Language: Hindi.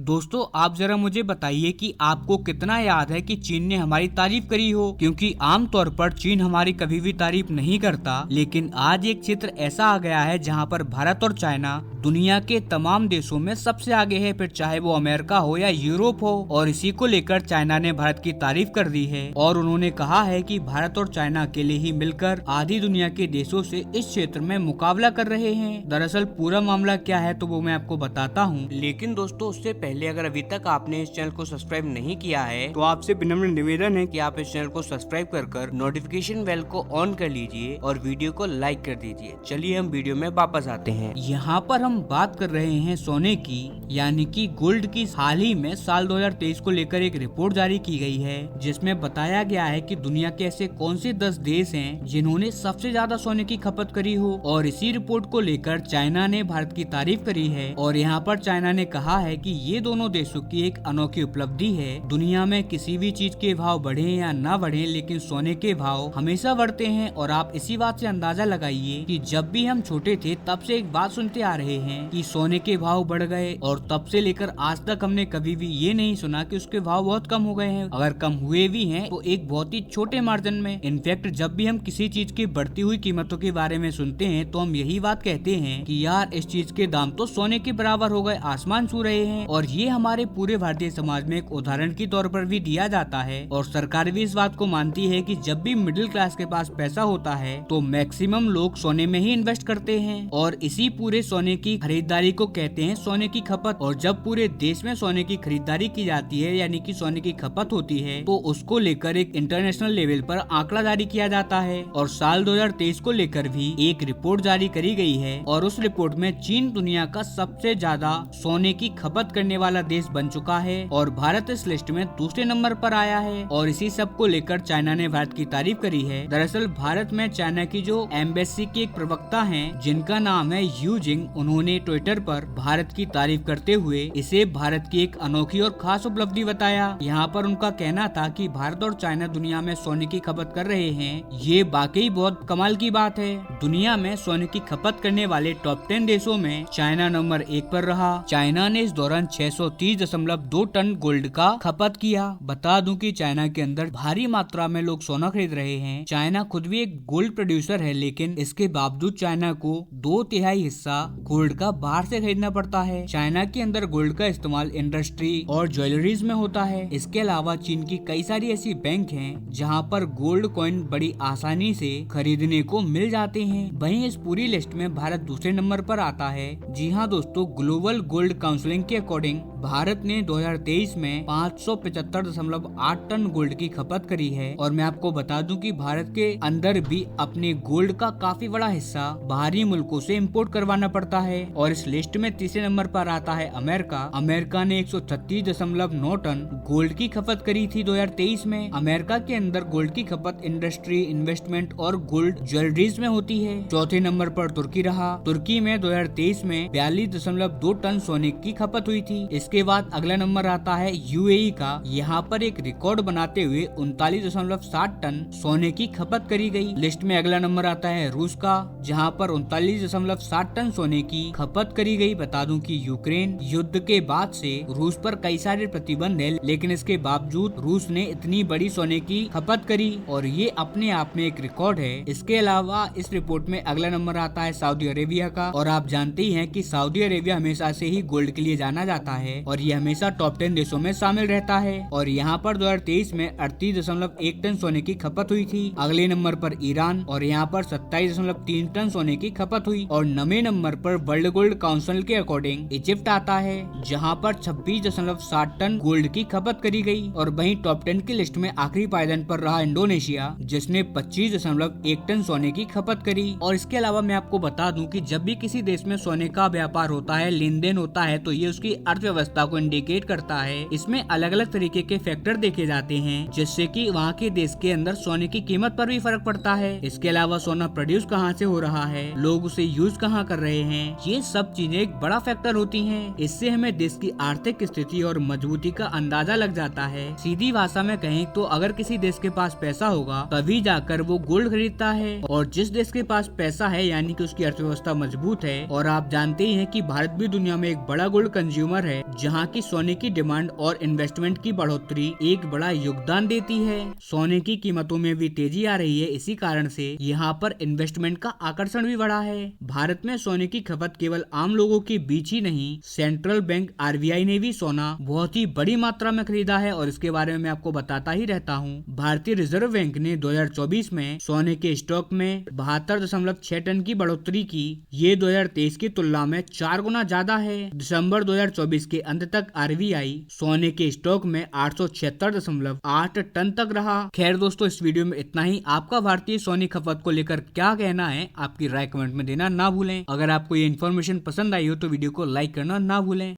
दोस्तों आप जरा मुझे बताइए कि आपको कितना याद है कि चीन ने हमारी तारीफ करी हो, क्योंकि आमतौर पर चीन हमारी कभी भी तारीफ नहीं करता। लेकिन आज एक चित्र ऐसा आ गया है जहां पर भारत और चाइना दुनिया के तमाम देशों में सबसे आगे है, फिर चाहे वो अमेरिका हो या यूरोप हो। और इसी को लेकर चाइना ने भारत की तारीफ कर दी है और उन्होंने कहा है कि भारत और चाइना अकेले ही मिलकर आधी दुनिया के देशों से इस क्षेत्र में मुकाबला कर रहे हैं। दरअसल पूरा मामला क्या है तो वो मैं आपको बताता हूँ, लेकिन दोस्तों उससे पहले अगर अभी तक आपने इस चैनल को सब्सक्राइब नहीं किया है तो आपसे विनम्र निवेदन है कि आप इस चैनल को सब्सक्राइब कर नोटिफिकेशन बेल को ऑन कर लीजिए और वीडियो को लाइक कर दीजिए। चलिए हम वीडियो में वापस आते हैं। यहाँ पर हम बात कर रहे हैं सोने की, यानी कि गोल्ड की। हाल ही में साल 2023 को लेकर एक रिपोर्ट जारी की गई है जिसमें बताया गया है कि दुनिया के ऐसे कौन से 10 देश हैं जिन्होंने सबसे ज्यादा सोने की खपत करी हो। और इसी रिपोर्ट को लेकर चाइना ने भारत की तारीफ करी है और यहाँ पर चाइना ने कहा है कि ये दोनों देशों की एक अनोखी उपलब्धि है। दुनिया में किसी भी चीज के भाव बढ़े या ना बढ़े, लेकिन सोने के भाव हमेशा बढ़ते हैं। और आप इसी बात से अंदाजा लगाइए कि जब भी हम छोटे थे तब से एक बात सुनते आ रहे हैं कि सोने के भाव बढ़ गए, और तब से लेकर आज तक हमने कभी भी ये नहीं सुना कि उसके भाव बहुत कम हो गए हैं। अगर कम हुए भी हैं तो एक बहुत ही छोटे मार्जिन में। इनफैक्ट जब भी हम किसी चीज की बढ़ती हुई कीमतों के बारे में सुनते हैं तो हम यही बात कहते हैं कि यार इस चीज के दाम तो सोने के बराबर हो गए, आसमान छू रहे हैं। और ये हमारे पूरे भारतीय समाज में एक उदाहरण के तौर पर भी दिया जाता है और सरकार भी इस बात को मानती है कि जब भी मिडिल क्लास के पास पैसा होता है तो मैक्सिमम लोग सोने में ही इन्वेस्ट करते हैं। और इसी पूरे सोने की खरीदारी को कहते हैं सोने की खपत। और जब पूरे देश में सोने की खरीदारी की जाती है, यानी कि सोने की खपत होती है, तो उसको लेकर एक इंटरनेशनल लेवल पर आंकड़ा जारी किया जाता है। और साल 2023 को लेकर भी एक रिपोर्ट जारी करी गई है और उस रिपोर्ट में चीन दुनिया का सबसे ज्यादा सोने की खपत करने वाला देश बन चुका है और भारत इस लिस्ट में दूसरे नंबर पर आया है। और इसी सब को लेकर चाइना ने भारत की तारीफ करी है। दरअसल भारत में चाइना की जो एम्बेसी के एक प्रवक्ता हैं जिनका नाम है यू जिंग, उन्होंने ट्विटर पर भारत की तारीफ करते हुए इसे भारत की एक अनोखी और खास उपलब्धि बताया। यहाँ पर उनका कहना था कि भारत और चाइना दुनिया में सोने की खपत कर रहे हैं, ये वाकई बहुत कमाल की बात है। दुनिया में सोने की खपत करने वाले टॉप 10 देशों में चाइना नंबर 1 पर रहा। चाइना ने इस दौरान 630.2 टन गोल्ड का खपत किया। बता दूं कि चाइना के अंदर भारी मात्रा में लोग सोना खरीद रहे हैं। चाइना खुद भी एक गोल्ड प्रोड्यूसर है, लेकिन इसके बावजूद चाइना को 2/3 हिस्सा गोल्ड का बाहर से खरीदना पड़ता है। चाइना के अंदर गोल्ड का इस्तेमाल इंडस्ट्री और ज्वेलरीज में होता है। इसके अलावा चीन की कई सारी ऐसी बैंक हैं जहां पर गोल्ड कॉइन बड़ी आसानी से खरीदने को मिल जाते हैं। वहीं इस पूरी लिस्ट में भारत दूसरे नंबर पर आता है। जी हाँ दोस्तों, ग्लोबल गोल्ड काउंसिलिंग के अकॉर्डिंग भारत ने 2023 में 575.8 टन गोल्ड की खपत करी है। और मैं आपको बता दूं कि भारत के अंदर भी अपने गोल्ड का काफी बड़ा हिस्सा बाहरी मुल्कों से इंपोर्ट करवाना पड़ता है। और इस लिस्ट में तीसरे नंबर पर आता है अमेरिका। अमेरिका ने 136.9 टन गोल्ड की खपत करी थी 2023 में। अमेरिका के अंदर गोल्ड की खपत इंडस्ट्री, इन्वेस्टमेंट और गोल्ड ज्वेलरीज में होती है। चौथे नंबर पर तुर्की रहा। तुर्की में 2023 में 42.2 टन सोने की खपत हुई थी। इसके बाद अगला नंबर आता है यूएई का। यहाँ पर एक रिकॉर्ड बनाते हुए 39.7 टन सोने की खपत करी गई। लिस्ट में अगला नंबर आता है रूस का, जहाँ पर 39.7 टन सोने की खपत करी गई। बता दूं कि यूक्रेन युद्ध के बाद से रूस पर कई सारे प्रतिबंध है, लेकिन इसके बावजूद रूस ने इतनी बड़ी सोने की खपत करी और ये अपने आप में एक रिकॉर्ड है। इसके अलावा इस रिपोर्ट में अगला नंबर आता है सऊदी अरेबिया का। और आप जानते ही हैं कि सऊदी अरेबिया हमेशा से ही गोल्ड के लिए जाना जाता है और ये हमेशा टॉप 10 देशों में शामिल रहता है। और यहाँ पर 2023 में 38.1 टन सोने की खपत हुई थी। अगले नंबर पर ईरान और यहाँ पर 27.3 टन सोने की खपत हुई। और 9वें नंबर पर वर्ल्ड गोल्ड काउंसिल के अकॉर्डिंग इजिप्ट आता है, जहाँ पर 26.7 टन गोल्ड की खपत करी गई। और वहीं टॉप 10 की लिस्ट में आखिरी पायदान पर रहा इंडोनेशिया, जिसने 25.1 टन सोने की खपत करी। और इसके अलावा मैं आपको बता दूं कि जब भी किसी देश में सोने का व्यापार होता है, लेन देन होता है, तो ये उसकी अर्थव्यवस्था को इंडिकेट करता है। इसमें अलग अलग तरीके के फैक्टर देखे जाते हैं, जिससे कि वहाँ के देश के अंदर सोने की कीमत पर भी फर्क पड़ता है। इसके अलावा सोना प्रोड्यूस कहाँ से हो रहा है, लोग उसे यूज कहाँ कर रहे हैं, ये सब चीजें एक बड़ा फैक्टर होती हैं। इससे हमें देश की आर्थिक स्थिति और मजबूती का अंदाजा लग जाता है। सीधी भाषा में कहें तो अगर किसी देश के पास पैसा होगा तभी जाकर वो गोल्ड खरीदता है। और जिस देश के पास पैसा है यानी कि उसकी अर्थव्यवस्था मजबूत है। और आप जानते ही हैं कि भारत भी दुनिया में एक बड़ा गोल्ड कंज्यूमर है। है जहां की सोने की डिमांड और इन्वेस्टमेंट की बढ़ोतरी एक बड़ा योगदान देती है। सोने की कीमतों में भी तेजी आ रही है, इसी कारण से यहाँ पर इन्वेस्टमेंट का आकर्षण भी बढ़ा है। भारत में सोने की खपत केवल आम लोगों के बीच ही नहीं, सेंट्रल बैंक RBI ने भी सोना बहुत ही बड़ी मात्रा में खरीदा है और इसके बारे में मैं आपको बताता ही रहता हूँ। भारतीय रिजर्व बैंक ने 2024 में सोने के स्टॉक में 72.6 टन की बढ़ोतरी की। ये 2023 की तुलना में 4 गुना ज्यादा है। दिसंबर 2024 के अंत तक RBI सोने के स्टॉक में 876.8 टन तक रहा। खैर दोस्तों, इस वीडियो में इतना ही। आपका भारतीय सोने खपत को लेकर क्या कहना है, आपकी राय कमेंट में देना ना भूलें। अगर आपको ये इन्फॉर्मेशन पसंद आई हो तो वीडियो को लाइक करना ना भूलें।